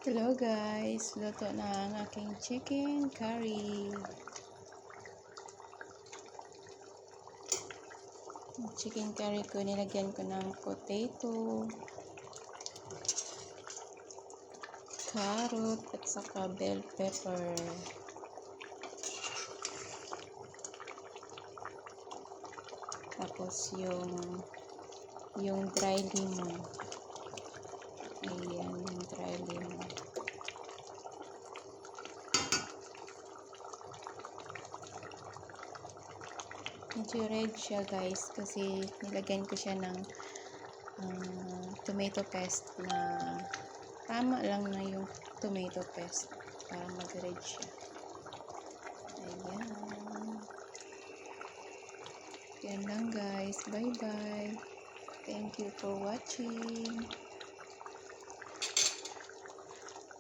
Hello guys, luto na ang aking chicken curry. Chicken curry ko, nilagyan ko ng potato, carrot, at saka bell pepper. Tapos yung dry lemon. Ayan, yung dry lemon. Medyo red siya guys kasi nilagyan ko siya ng tomato paste na tama lang na yung tomato paste para mag-red siya. Ayan. Yan lang guys. Bye bye. Thank you for watching.